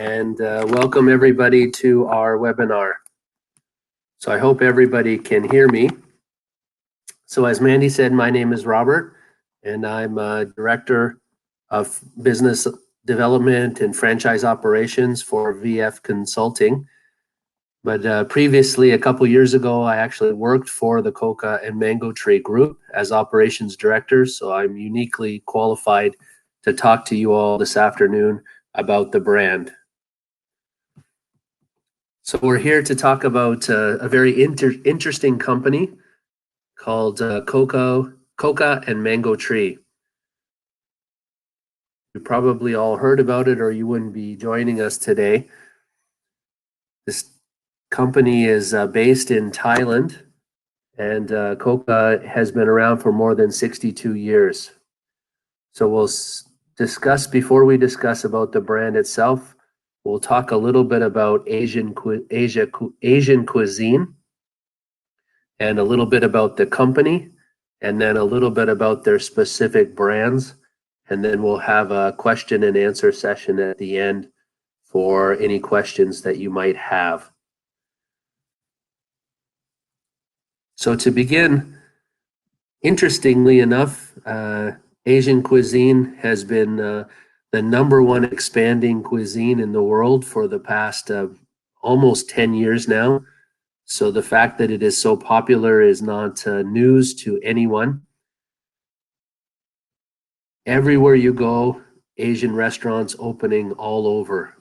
and welcome everybody to our webinar. So I hope everybody can hear me. So as Mandy said, my name is Robert, and I'm Director of Business Development and Franchise Operations for VF Consulting. But previously, a couple years ago, I actually worked for the Coca and Mango Tree Group as Operations Director, so I'm uniquely qualified to talk to you all this afternoon about the brand. So we're here to talk about a very interesting company called Coca and Mango Tree. You probably all heard about it, or you wouldn't be joining us today. This company is based in Thailand, and Coca has been around for more than 62 years. So we'll discuss, before we discuss about the brand itself, we'll talk a little bit about Asian cuisine, and a little bit about the company, and then a little bit about their specific brands. And then we'll have a question and answer session at the end for any questions that you might have. So to begin, interestingly enough, Asian cuisine has been the #1 expanding cuisine in the world for the past almost 10 years now. So the fact that it is so popular is not news to anyone. Everywhere you go, Asian restaurants opening all over.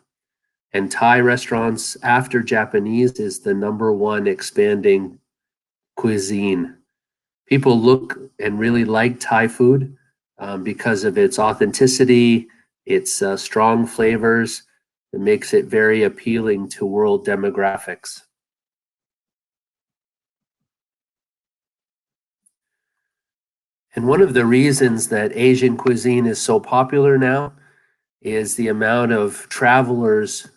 And Thai restaurants, after Japanese, is the #1 expanding cuisine. People look and really like Thai food because of its authenticity, its strong flavors. It makes it very appealing to world demographics. And one of the reasons that Asian cuisine is so popular now is the amount of travelers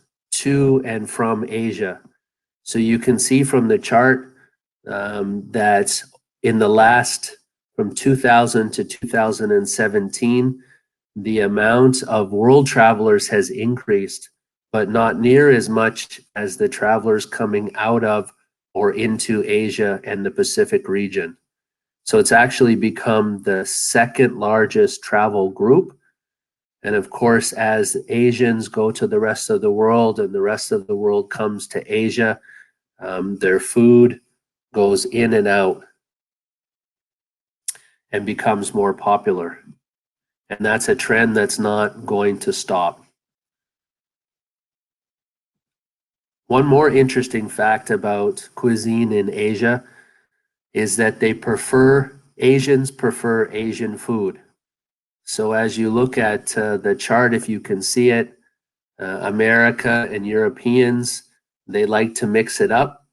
to and from Asia. So you can see from the chart that in the last, from 2000 to 2017, the amount of world travelers has increased, but not near as much as the travelers coming out of or into Asia and the Pacific region. So it's actually become the second largest travel group. And of course, as Asians go to the rest of the world and the rest of the world comes to Asia, their food goes in and out and becomes more popular. And that's a trend that's not going to stop. One more interesting fact about cuisine in Asia is that Asians prefer Asian food. So as you look at the chart, if you can see it, America and Europeans, they like to mix it up.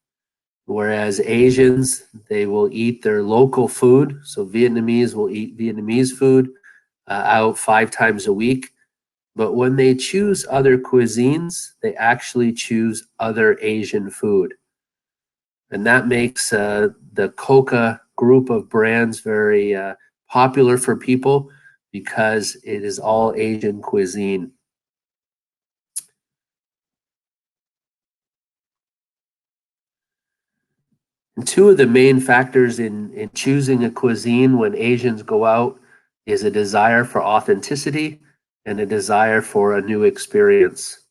Whereas Asians, they will eat their local food. So Vietnamese will eat Vietnamese food out 5 times a week. But when they choose other cuisines, they actually choose other Asian food. And that makes the Coca group of brands very popular for people because it is all Asian cuisine. And 2 of the main factors in choosing a cuisine when Asians go out is a desire for authenticity and a desire for a new experience.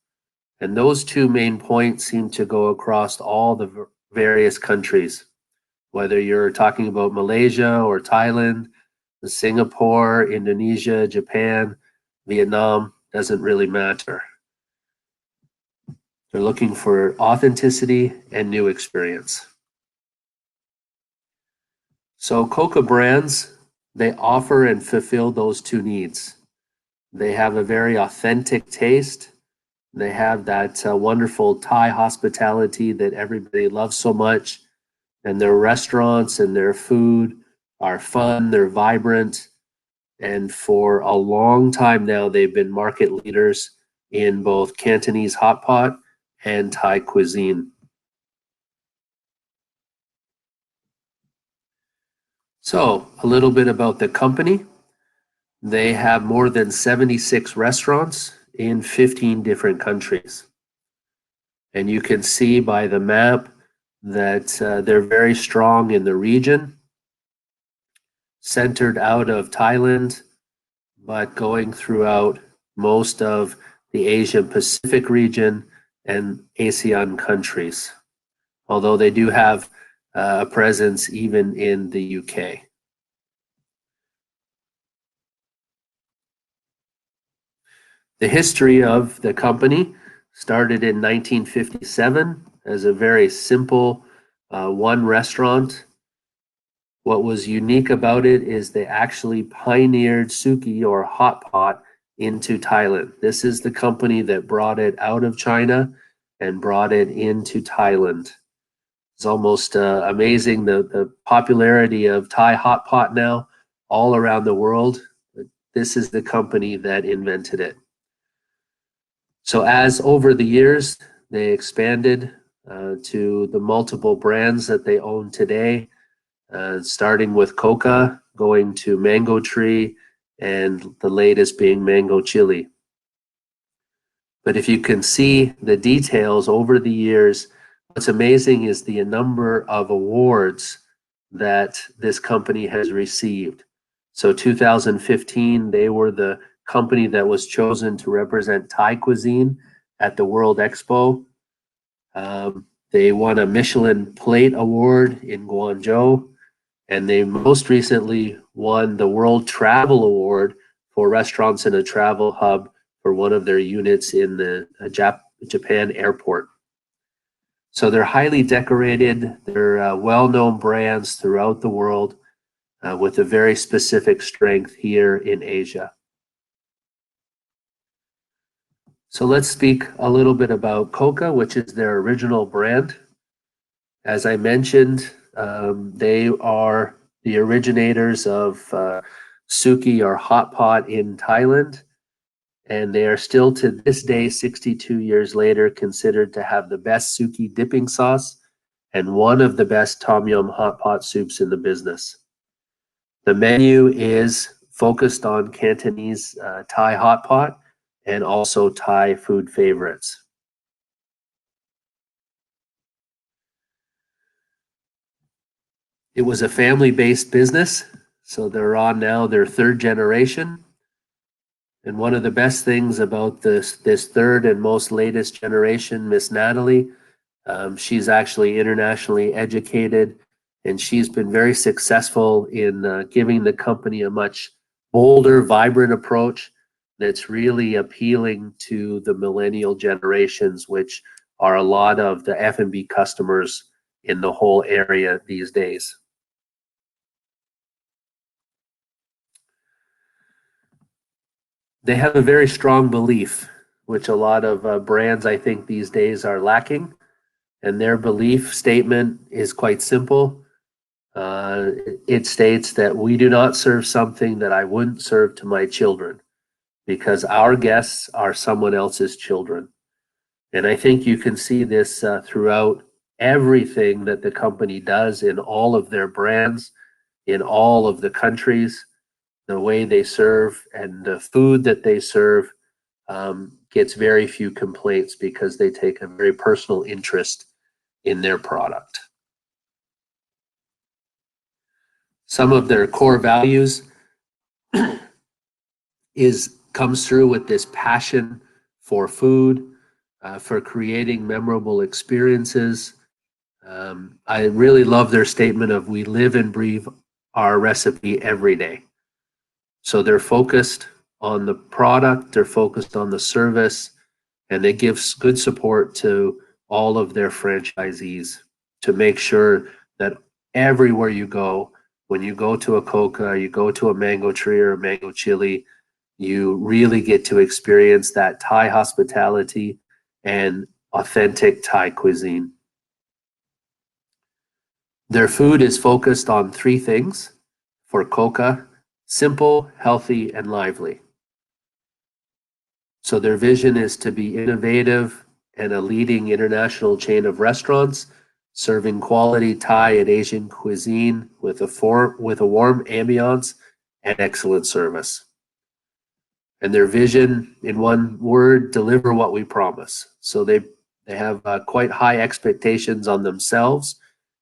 And those 2 main points seem to go across all the various countries, whether you're talking about Malaysia or Thailand, Singapore, Indonesia, Japan, Vietnam, doesn't really matter. They're looking for authenticity and new experience. So Coca brands, they offer and fulfill those 2 needs. They have a very authentic taste. They have that wonderful Thai hospitality that everybody loves so much. And their restaurants and their food are fun, they're vibrant. And for a long time now, they've been market leaders in both Cantonese Hotpot and Thai cuisine. So a little bit about the company. They have more than 76 restaurants in 15 different countries. And you can see by the map that they're very strong in the region, centered out of Thailand, but going throughout most of the Asian Pacific region and ASEAN countries, although they do have a presence even in the UK. The history of the company started in 1957 as a very simple one restaurant. What was unique about it is they actually pioneered suki or hot pot into Thailand. This is the company that brought it out of China and brought it into Thailand. It's almost amazing the popularity of Thai hot pot now all around the world. This is the company that invented it. So as over the years, they expanded to the multiple brands that they own today, starting with COCA, going to Mango Tree, and the latest being Mango Chili. But if you can see the details over the years, what's amazing is the number of awards that this company has received. So 2015, they were the company that was chosen to represent Thai cuisine at the World Expo. They won a Michelin Plate Award in Guangzhou, and they most recently won the World Travel Award for Restaurants in a Travel Hub for one of their units in the Japan airport. So they're highly decorated. They're well-known brands throughout the world with a very specific strength here in Asia. So let's speak a little bit about COCA, which is their original brand. As I mentioned, they are the originators of suki or hot pot in Thailand, and they are still to this day, 62 years later, considered to have the best suki dipping sauce and one of the best tom yum hot pot soups in the business. The menu is focused on Cantonese Thai hot pot and also Thai food favorites. It was a family-based business, so they're on now their third generation. And one of the best things about this third and most latest generation, Miss Natalie, she's actually internationally educated, and she's been very successful in giving the company a much bolder, vibrant approach that's really appealing to the millennial generations, which are a lot of the F&B customers in the whole area these days. They have a very strong belief, which a lot of brands I think these days are lacking. And their belief statement is quite simple. It states that we do not serve something that I wouldn't serve to my children, because our guests are someone else's children. And I think you can see this throughout everything that the company does in all of their brands, in all of the countries. The way they serve and the food that they serve gets very few complaints because they take a very personal interest in their product. Some of their core values comes through with this passion for food, for creating memorable experiences. I really love their statement of we live and breathe our recipe every day. So they're focused on the product, they're focused on the service, and they give good support to all of their franchisees to make sure that everywhere you go, when you go to a COCA, you go to a Mango Tree or a Mango Chili, you really get to experience that Thai hospitality and authentic Thai cuisine. Their food is focused on three things for COCA: simple, healthy, and lively. So their vision is to be innovative and a leading international chain of restaurants, serving quality Thai and Asian cuisine with a warm ambiance and excellent service. And their vision, in one word, deliver what we promise. So they They have quite high expectations on themselves,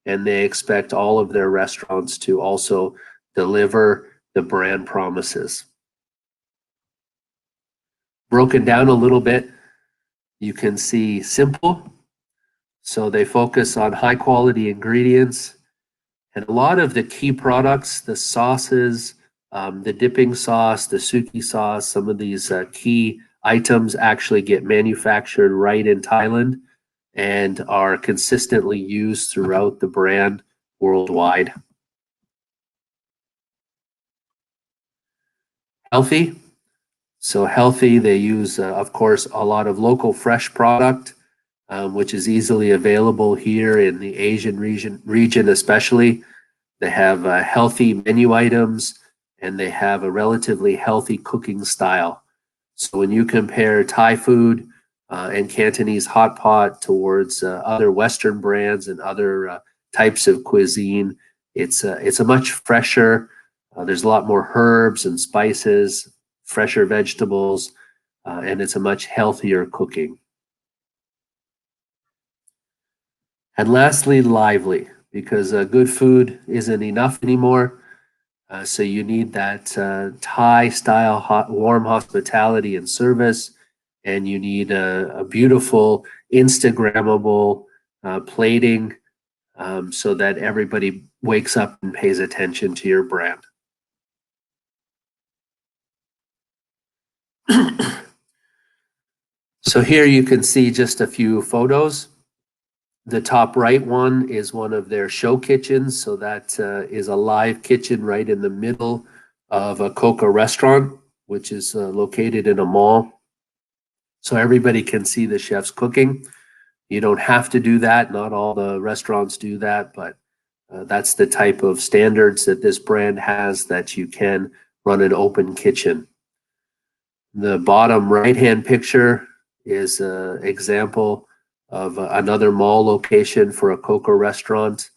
and they expect all of their restaurants to also deliver the brand promises. Broken down a little bit, you can see simple. So they focus on high quality ingredients, and a lot of the key products, the sauces, the dipping sauce, the suki sauce, some of these key items actually get manufactured right in Thailand and are consistently used throughout the brand worldwide. Healthy. So healthy, they use, of course, a lot of local fresh product, which is easily available here in the Asian region especially. They have healthy menu items, and they have a relatively healthy cooking style. So when you compare Thai food and Cantonese hot pot towards other Western brands and other types of cuisine, it's a much fresher. There's a lot more herbs and spices, fresher vegetables, and it's a much healthier cooking. And lastly, lively, because good food isn't enough anymore. So you need that Thai style warm hospitality and service, and you need a beautiful Instagrammable plating so that everybody wakes up and pays attention to your brand. So here you can see just a few photos. The top right one is one of their show kitchens. So that is a live kitchen right in the middle of a COCA restaurant, which is located in a mall. So everybody can see the chefs cooking. You don't have to do that. Not all the restaurants do that, but that's the type of standards that this brand has, that you can run an open kitchen. The bottom right-hand picture is an example of another mall location for a COCA restaurant.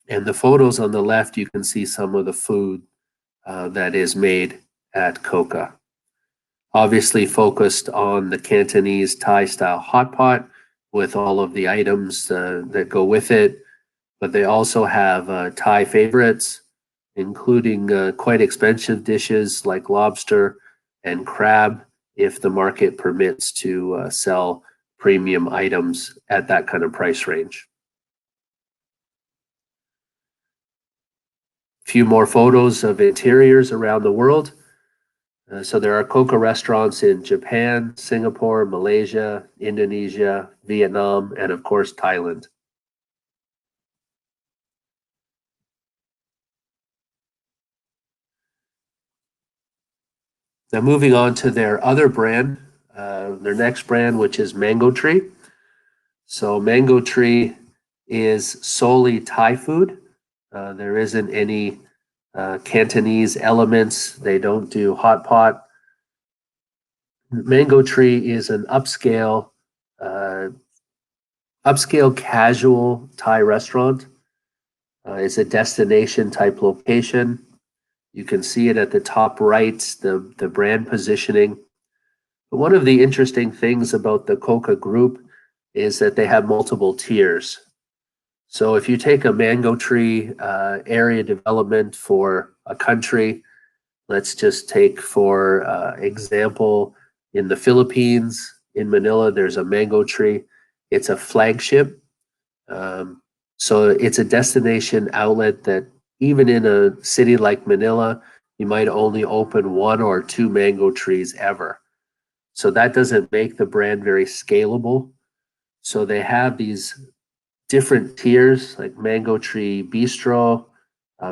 And the photos on the left, you can see some of the food that is made at COCA. Obviously focused on the Cantonese Thai style hot pot with all of the items that go with it. But they also have Thai favorites, including quite expensive dishes like lobster and crab, if the market permits to sell premium items at that kind of price range. A few more photos of interiors around the world. So there are COCA restaurants in Japan, Singapore, Malaysia, Indonesia, Vietnam, and of course, Thailand. Now moving on to their other brand, their next brand, which is Mango Tree. So Mango Tree is solely Thai food. There isn't any Cantonese elements. They don't do hot pot. Mango Tree is an upscale casual Thai restaurant. It's a destination type location. You can see it at the top right, the brand positioning. But one of the interesting things about the COCA group is that they have multiple tiers. So if you take a Mango Tree area development for a country, let's just take for example, in the Philippines, in Manila, there's a Mango Tree. It's a flagship. So it's a destination outlet that even in a city like Manila, you might only open one or two Mango Trees ever. So that doesn't make the brand very scalable. So they have these different tiers like Mango Tree Bistro,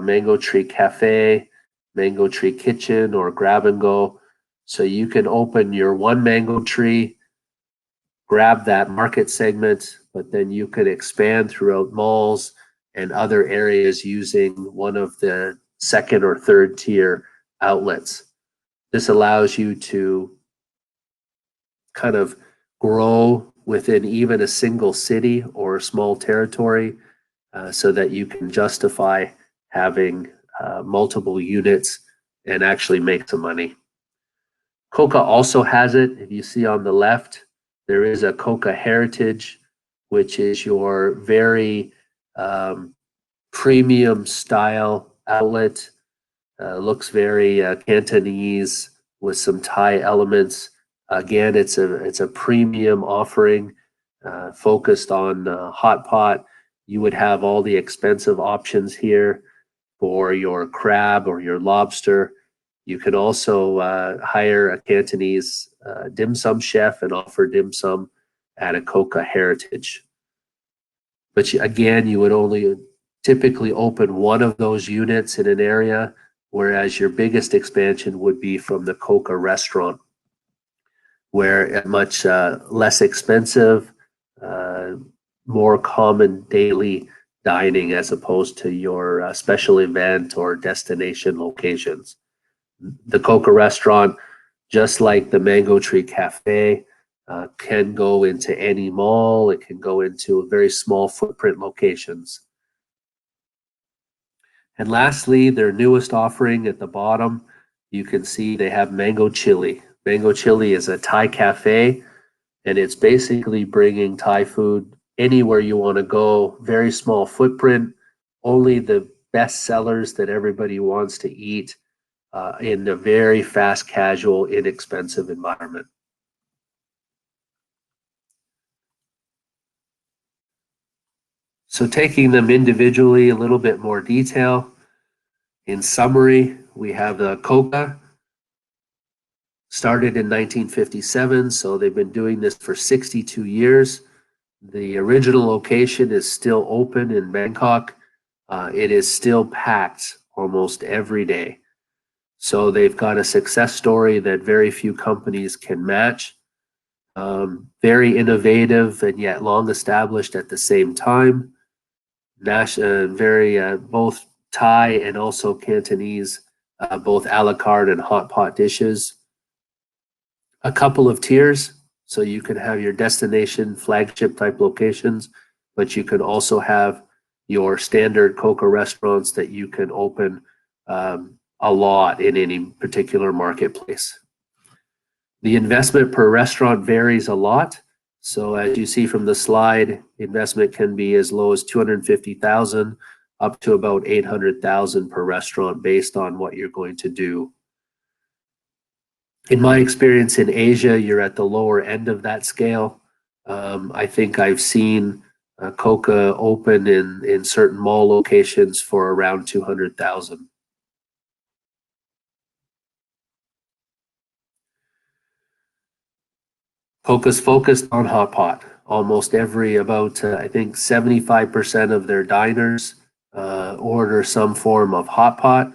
Mango Tree Cafe, Mango Tree Kitchen, or Grab and Go. So you can open your one Mango Tree, grab that market segment, but then you could expand throughout malls and other areas using one of the second or third tier outlets. This allows you to kind of grow within even a single city or a small territory so that you can justify having multiple units and actually make some money. COCA also has it, if you see on the left, There is a COCA Heritage, which is your very premium style outlet. Looks very Cantonese with some Thai elements. Again, it's a premium offering focused on hot pot. You would have all the expensive options here for your crab or your lobster. You can also hire a Cantonese dim sum chef and offer dim sum at a COCA Heritage. But again, you would only typically open one of those units in an area, whereas your biggest expansion would be from the COCA restaurant, where much less expensive, more common daily dining as opposed to your special event or destination locations. The COCA restaurant, just like the Mango Tree Cafe, can go into any mall. It can go into very small footprint locations. And lastly, their newest offering at the bottom, you can see they have Mango Chili. Mango Chili is a Thai cafe, and it's basically bringing Thai food anywhere you want to go. Very small footprint, only the best sellers that everybody wants to eat in a very fast, casual, inexpensive environment. So taking them individually, a little bit more detail. In summary, we have the COCA, started in 1957, so they've been doing this for 62 years. The original location is still open in Bangkok. It is still packed almost every day. So they've got a success story that very few companies can match. Very innovative and yet long established at the same time. Very both Thai and also Cantonese, both a la carte and hot pot dishes. A couple of tiers, so you can have your destination flagship type locations, but you can also have your standard COCA restaurants that you can open a lot in any particular marketplace. The investment per restaurant varies a lot. So as you see from the slide, investment can be as low as 250,000 up to about 800,000 per restaurant based on what you're going to do. In my experience in Asia, you're at the lower end of that scale. I think I've seen COCA open in certain mall locations for around 200,000. COCA's focused on hot pot. Almost about I think 75% of their diners order some form of hot pot,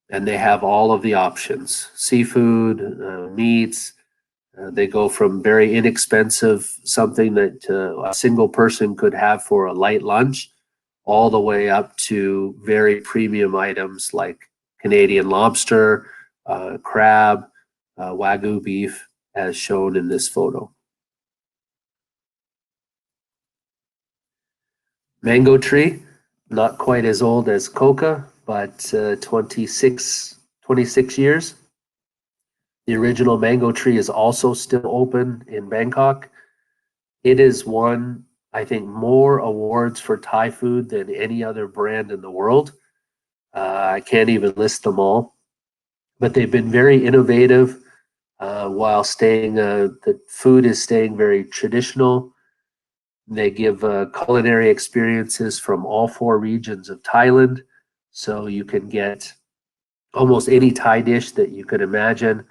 and they have all of the options: seafood, meats. They go from very inexpensive, something that a single person could have for a light lunch, all the way up to very premium items like Canadian lobster, crab, Wagyu beef, as shown in this photo. Mango Tree, not quite as old as COCA, but 26 years. The original Mango Tree is also still open in Bangkok. It has won, I think, more awards for Thai food than any other brand in the world. I can't even list them all, but they've been very innovative while staying, the food is staying very traditional. They give culinary experiences from all 4 regions of Thailand. So you can get almost any Thai dish that you could imagine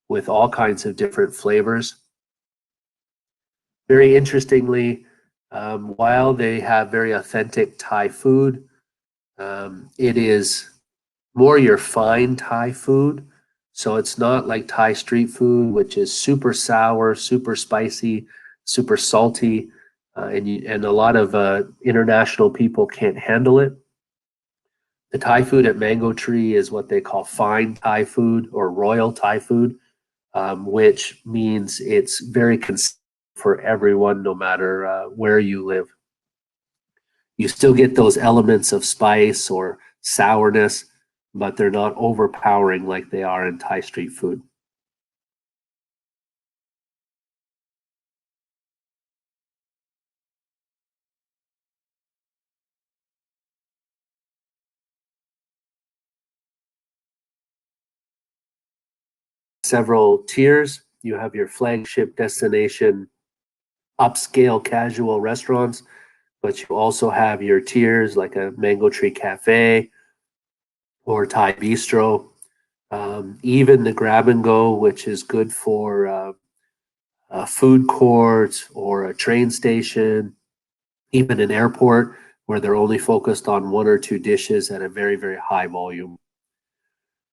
with all kinds of different flavors. Very interestingly, while they have very authentic Thai food, it is more your fine Thai food. So it's not like Thai street food, which is super sour, super spicy, super salty, and a lot of international people can't handle it. The Thai food at Mango Tree is what they call fine Thai food or royal Thai food, which means it's very consistent for everyone, no matter where you live. You still get those elements of spice or sourness, but they're not overpowering like they are in Thai street food. several tiers. You have your flagship destination, upscale casual restaurants, but you also have your tiers like a Mango Tree Cafe or Thai Bistro. Even the grab and go, which is good for a food court or a train station, even an airport where they're only focused on one or two dishes at a very, very high volume.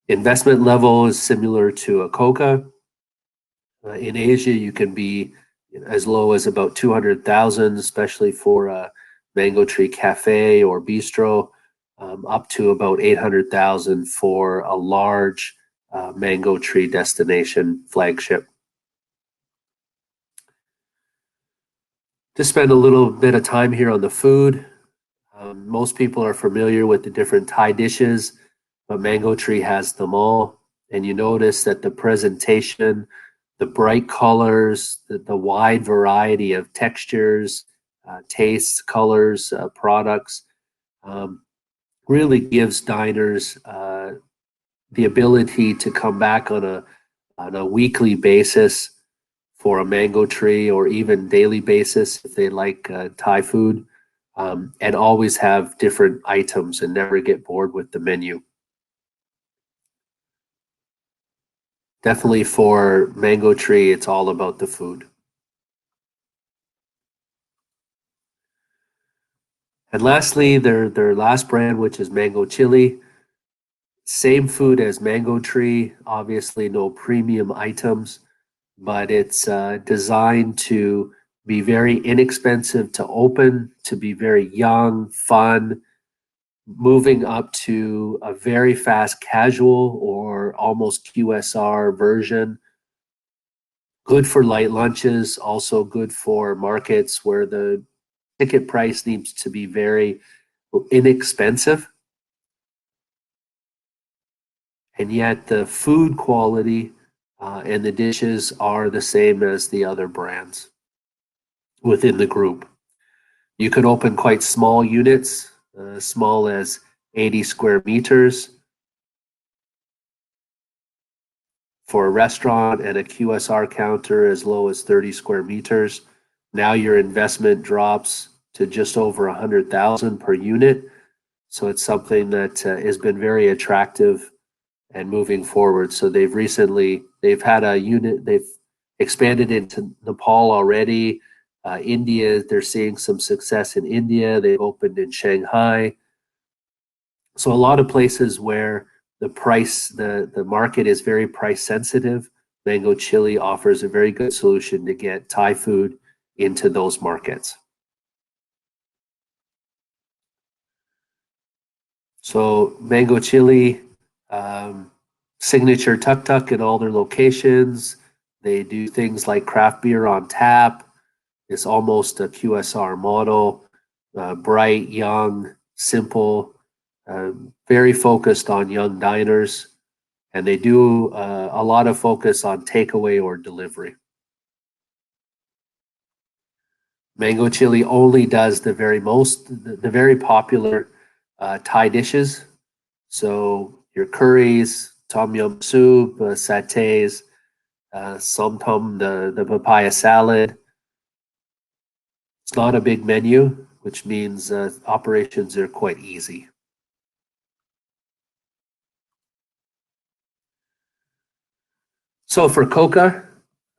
Investment level is similar to a COCA. In Asia, you can be as low as about 200,000, especially for a Mango Tree Cafe or Bistro, up to about 800,000 for a large Mango Tree destination flagship. To spend a little bit of time here on the food, most people are familiar with the different Thai dishes, but Mango Tree has them all. And you notice that the presentation, the bright colors, the wide variety of textures, tastes, colors, products, really gives diners the ability to come back on a weekly basis for a Mango Tree, or even daily basis if they like Thai food, and always have different items and never get bored with the menu. Definitely for Mango Tree, it's all about the food. And lastly, their last brand, which is Mango Chili. Same food as Mango Tree, obviously no premium items, but it's designed to be very inexpensive to open, to be very young, fun, moving up to a very fast casual or almost QSR version. Good for light lunches, also good for markets where the ticket price needs to be very inexpensive. And yet the food quality and the dishes are the same as the other brands within the group. You could open quite small units, small as 80 square meters for a restaurant, and a QSR counter as low as 30 square meters. Now your investment drops to just over 100,000 per unit. So it's something that has been very attractive and moving forward. So they've had a unit, they've expanded into Nepal already. India, they're seeing some success in India. They've opened in Shanghai. So a lot of places where the market is very price sensitive, Mango Chili offers a very good solution to get Thai food into those markets. So Mango Chili, signature tuk-tuk in all their locations. They do things like craft beer on tap. It's almost a QSR model, bright, young, simple, very focused on young diners. And they do a lot of focus on takeaway or delivery. Mango Chili only does the very popular Thai dishes. So your curries, tom yum soup, satays, somtom, the papaya salad. It's not a big menu, which means operations are quite easy. So for COCA,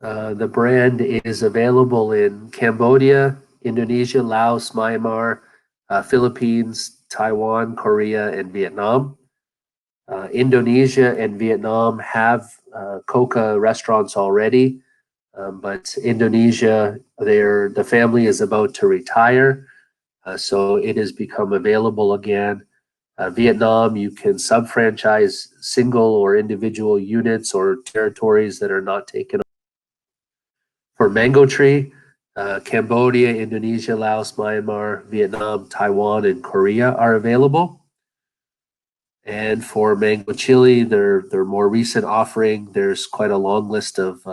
the brand is available in Cambodia, Indonesia, Laos, Myanmar, Philippines, Taiwan, Korea, and Vietnam. Indonesia and Vietnam have COCA restaurants already, but Indonesia, the family is about to retire, so it has become available again. Vietnam, you can sub-franchise single or individual units or territories that are not taken. For Mango Tree, Cambodia, Indonesia, Laos, Myanmar, Vietnam, Taiwan, and Korea are available. And for Mango Chili, their more recent offering, there's quite a long list of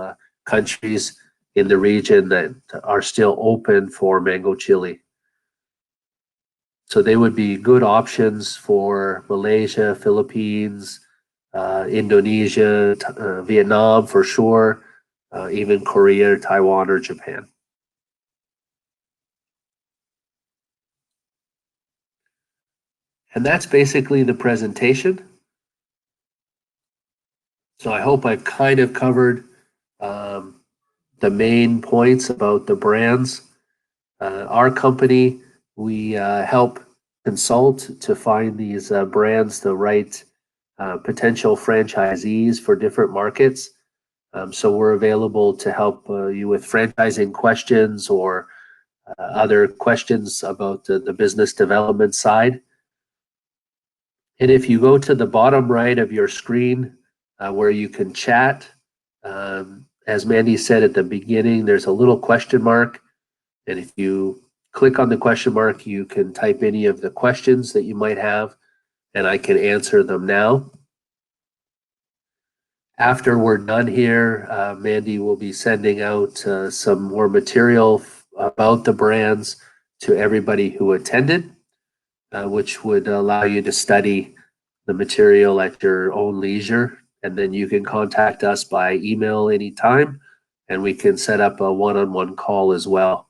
countries in the region that are still open for Mango Chili. So they would be good options for Malaysia, Philippines, Indonesia, Vietnam for sure, even Korea, Taiwan, or Japan. And that's basically the presentation. So I hope I've kind of covered the main points about the brands. Our company, we help consult to find these brands, the right potential franchisees for different markets. So we're available to help you with franchising questions or other questions about the business development side. And if you go to the bottom right of your screen where you can chat, as Mandy said at the beginning, there's a little question mark. And if you click on the question mark, you can type any of the questions that you might have, and I can answer them now. After we're done here, Mandy will be sending out some more material about the brands to everybody who attended, which would allow you to study the material at your own leisure. And then you can contact us by email anytime, and we can set up a one-on-one call as well.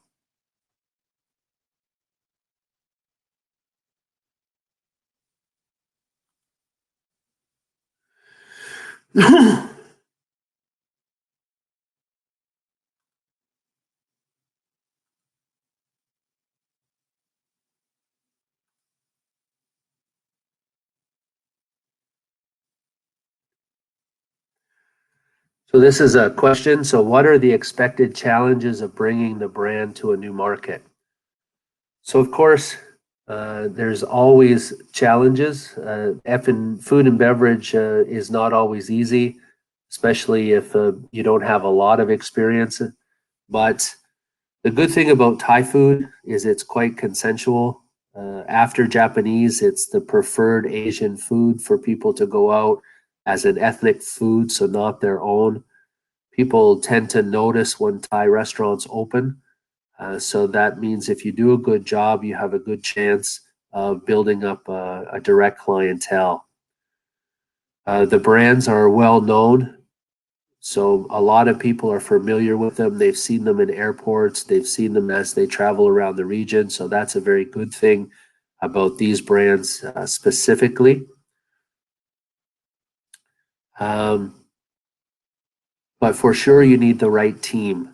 So this is a question. So what are the expected challenges of bringing the brand to a new market? So of course, there's always challenges. Food and beverage is not always easy, especially if you don't have a lot of experience. But the good thing about Thai food is it's quite consensual. After Japanese, it's the preferred Asian food for people to go out as an ethnic food, so not their own. People tend to notice when Thai restaurants open. So that means if you do a good job, you have a good chance of building up a direct clientele. The brands are well known, so a lot of people are familiar with them. They've seen them in airports, they've seen them as they travel around the region. So that's a very good thing about these brands specifically. But for sure, you need the right team.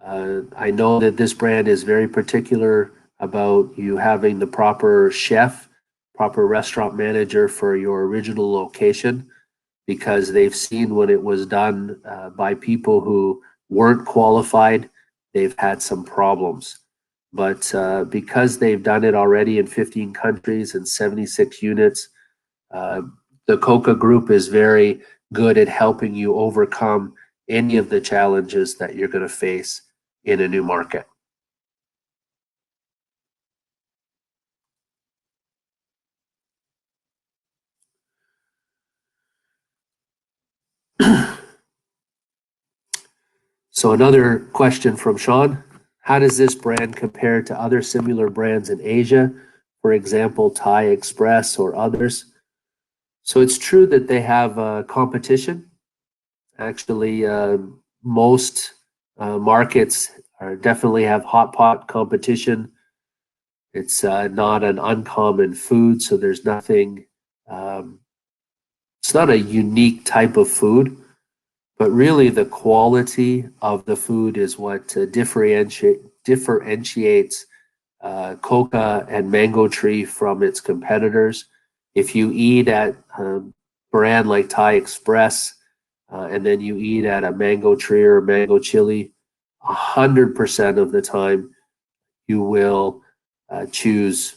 I know that this brand is very particular about you having the proper chef, proper restaurant manager for your original location, because they've seen when it was done by people who weren't qualified, they've had some problems. But because they've done it already in 15 countries and 76 units, the COCA group is very good at helping you overcome any of the challenges that you're going to face in a new market. So another question from Sean, how does this brand compare to other similar brands in Asia, for example, Thai Express or others? So it's true that they have competition. Actually, most markets definitely have hotpot competition. It's not an uncommon food, so there's nothing, it's not a unique type of food, but really the quality of the food is what differentiates Coca and Mango Tree from its competitors. If you eat at a brand like Thai Express and then you eat at a Mango Tree or Mango Chili, 100% of the time you will choose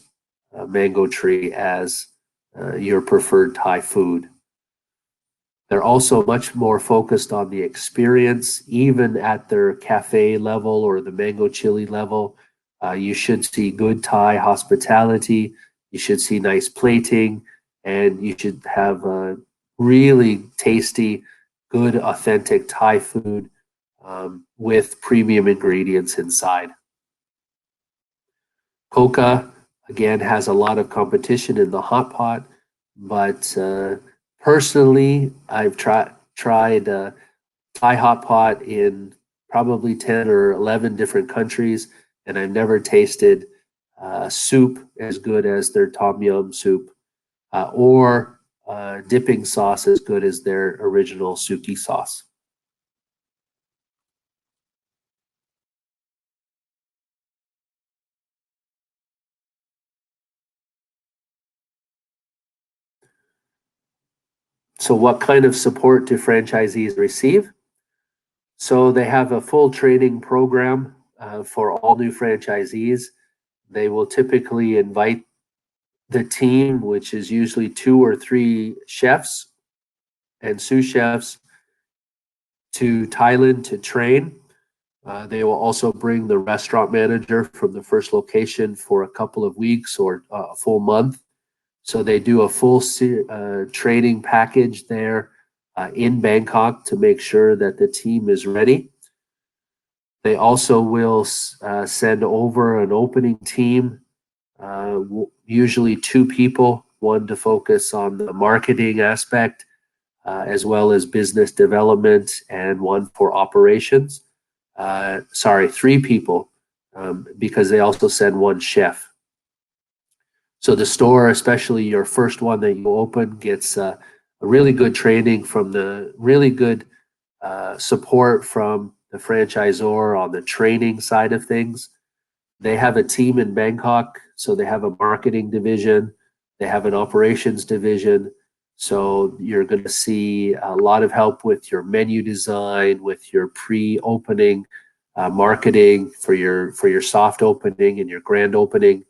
Mango Tree as your preferred Thai food. They're also much more focused on the experience, even at their cafe level or the Mango Chili level. You should see good Thai hospitality. You should see nice plating, and you should have really tasty, good, authentic Thai food with premium ingredients inside. Coca, again, has a lot of competition in the hot pot, but Personally, I've tried Thai Hotpot in probably 10 or 11 different countries, and I've never tasted soup as good as their tom yum soup, or dipping sauce as good as their original suki sauce. So what kind of support do franchisees receive? So they have a full training program for all new franchisees. They will typically invite the team, which is usually 2 or 3 chefs and sous chefs, to Thailand to train. They will also bring the restaurant manager from the first location for a couple of weeks or a full month. So they do a full training package there in Bangkok to make sure that the team is ready. They also will send over an opening team, usually 2 people, one to focus on the marketing aspect, as well as business development, and one for operations. 3 people, because they also send 1 chef. So the store, especially your first one that you open, gets a really good training from the really good support from the franchisor on the training side of things. They have a team in Bangkok, so they have a marketing division, they have an operations division. So you're going to see a lot of help with your menu design, with your pre-opening marketing for your soft opening and your grand opening.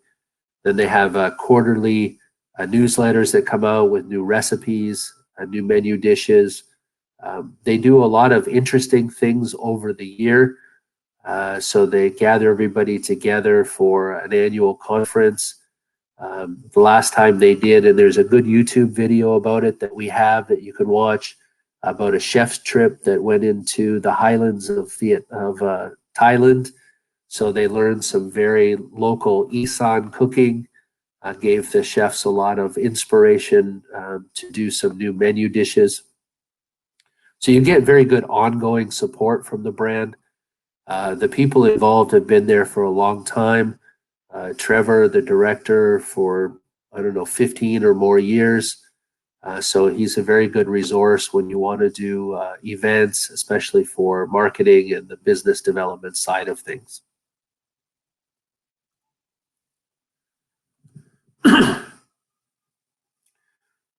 Then they have quarterly newsletters that come out with new recipes, new menu dishes. They do a lot of interesting things over the year. So they gather everybody together for an annual conference. The last time they did, and there's a good YouTube video about it that we have that you can watch, about a chef's trip that went into the highlands of Thailand. So they learned some very local Isan cooking, gave the chefs a lot of inspiration to do some new menu dishes. So you get very good ongoing support from the brand. The people involved have been there for a long time. Trevor, the director, for, 15 or more years. So he's a very good resource when you want to do events, especially for marketing and the business development side of things.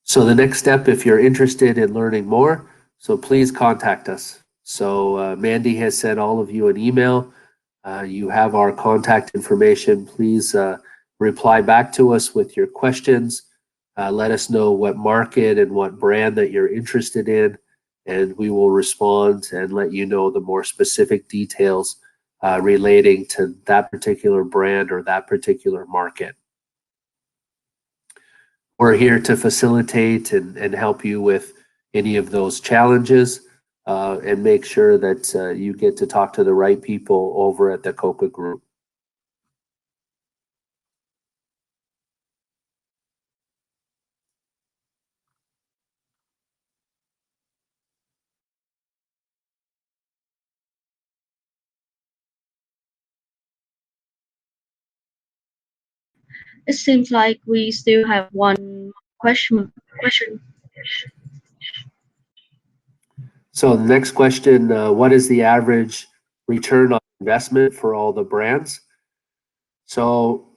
So the next step, if you're interested in learning more, so please contact us. So Mandy has sent all of you an email. You have our contact information. Please reply back to us with your questions. Let us know what market and what brand that you're interested in, and we will respond and let you know the more specific details relating to that particular brand or that particular market. We're here to facilitate and help you with any of those challenges, and make sure that you get to talk to the right people over at the COCA Group. It seems like we still have one question. So the next question, what is the average return on investment for all the brands? So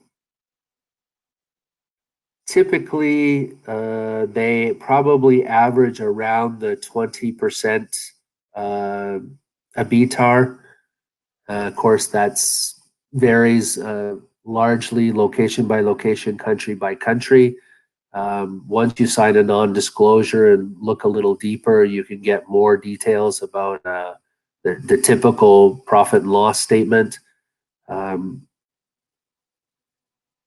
typically, they probably average around the 20% EBITDA. Of course, that's varies largely location by location, country by country. Once you sign a non-disclosure and look a little deeper, you can get more details about the typical profit and loss statement. A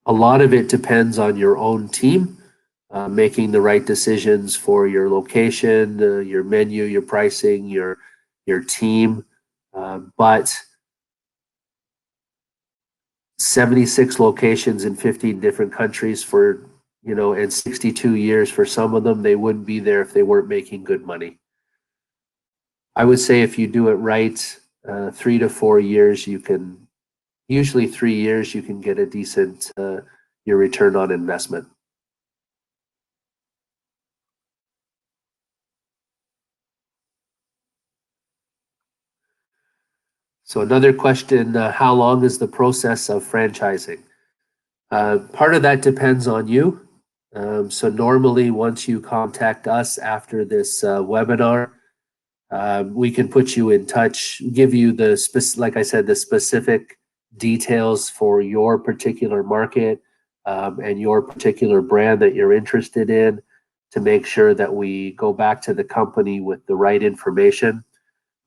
lot of it depends on your own team, making the right decisions for your location, your menu, your pricing, your team. But 76 locations in 15 different countries for and 62 years for some of them, they wouldn't be there if they weren't making good money. I would say if you do it right, 3 to 4 years, usually 3 years, you can get a decent your return on investment. So another question, how long is the process of franchising? Part of that depends on you. So normally once you contact us after this webinar, we can put you in touch, give you like I said, the specific details for your particular market and your particular brand that you're interested in to make sure that we go back to the company with the right information.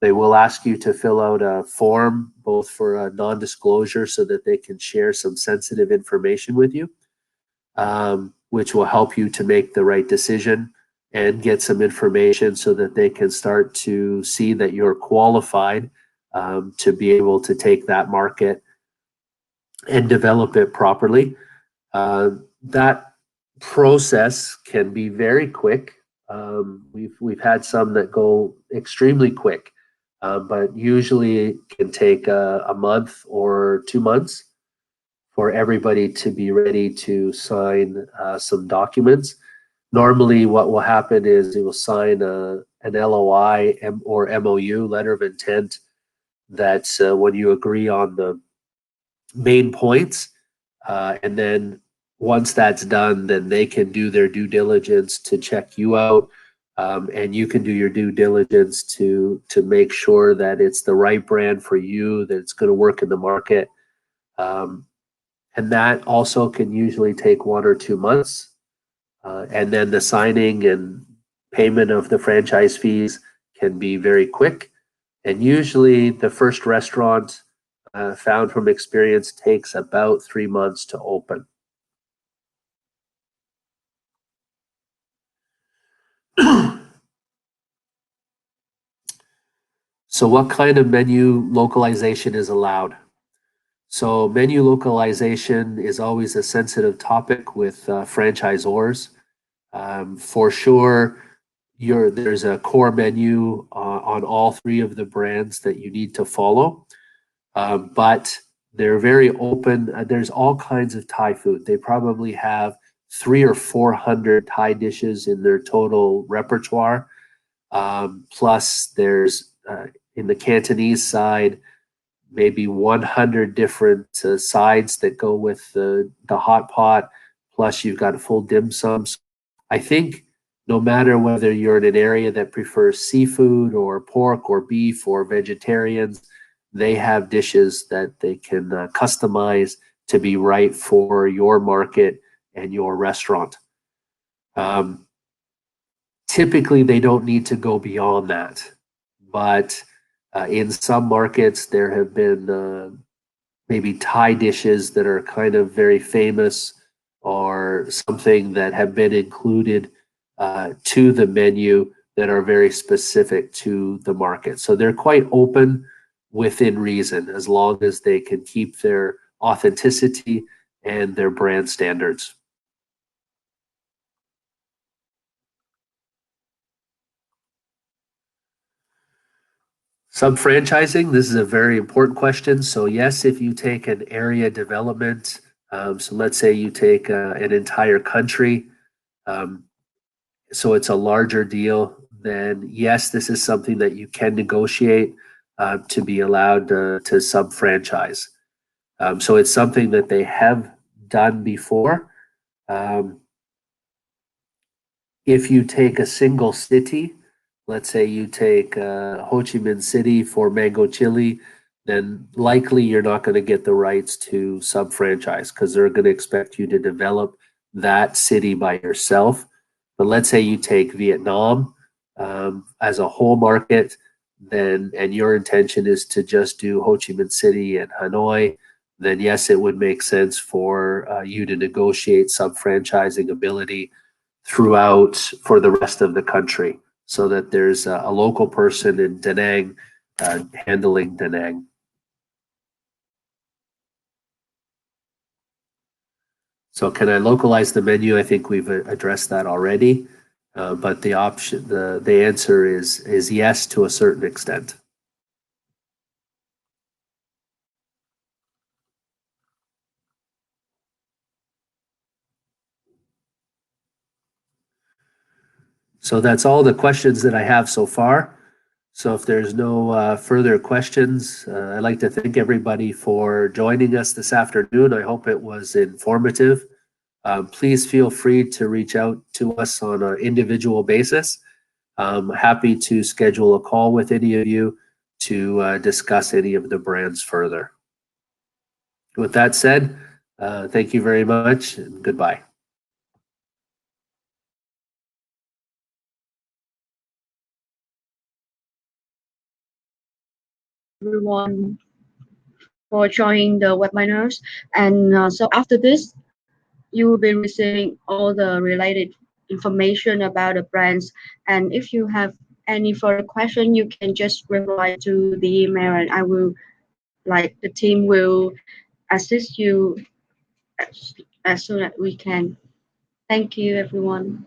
They will ask you to fill out a form, both for a non-disclosure so that they can share some sensitive information with you, which will help you to make the right decision and get some information so that they can start to see that you're qualified to be able to take that market and develop it properly. That process can be very quick. We've had some that go extremely quick, but usually it can take a month or 2 months for everybody to be ready to sign some documents. Normally what will happen is you will sign an LOI or MOU, letter of intent, that's when you agree on the main points. And then once that's done, then they can do their due diligence to check you out. And you can do your due diligence to make sure that it's the right brand for you, that it's going to work in the market. And that also can usually take 1 or 2 months. And then the signing and payment of the franchise fees can be very quick. And usually the first restaurant, found from experience, takes about 3 months to open. So what kind of menu localization is allowed? So menu localization is always a sensitive topic with franchisors. For sure, there's a core menu on all 3 of the brands that you need to follow, but they're very open. There's all kinds of Thai food. They probably have 300 or 400 Thai dishes in their total repertoire. Plus, there's in the Cantonese side, maybe 100 different sides that go with the hot pot. Plus, you've got full dim sums. I think no matter whether you're in an area that prefers seafood or pork or beef or vegetarians, they have dishes that they can customize to be right for your market and your restaurant. Typically, they don't need to go beyond that. But in some markets, there have been maybe Thai dishes that are kind of very famous or something that have been included to the menu that are very specific to the market. So they're quite open within reason, as long as they can keep their authenticity and their brand standards. Sub-franchising, this is a very important question. So yes, if you take an area development, so let's say you take an entire country, so it's a larger deal, then yes, this is something that you can negotiate to be allowed to sub-franchise. So it's something that they have done before. If you take a single city, let's say you take Ho Chi Minh City for mango chili, then likely you're not going to get the rights to sub-franchise because they're going to expect you to develop that city by yourself. But let's say you take Vietnam as a whole market, then and your intention is to just do Ho Chi Minh City and Hanoi, then yes, it would make sense for you to negotiate sub-franchising ability throughout for the rest of the country, so that there's a local person in Da Nang handling Da Nang. So can I localize the menu? I think we've addressed that already. But the answer is yes to a certain extent. So that's all the questions that I have so far. So if there's no further questions, I'd like to thank everybody for joining us this afternoon. I hope it was informative. Please feel free to reach out to us on an individual basis. I'm happy to schedule a call with any of you to discuss any of the brands further. With that said, thank you very much and goodbye. Everyone for joining the webinars. And so after this, you will be receiving all the related information about the brands. And if you have any further question, you can just reply to the email, and I will, like the team will assist you as soon as we can. Thank you, everyone.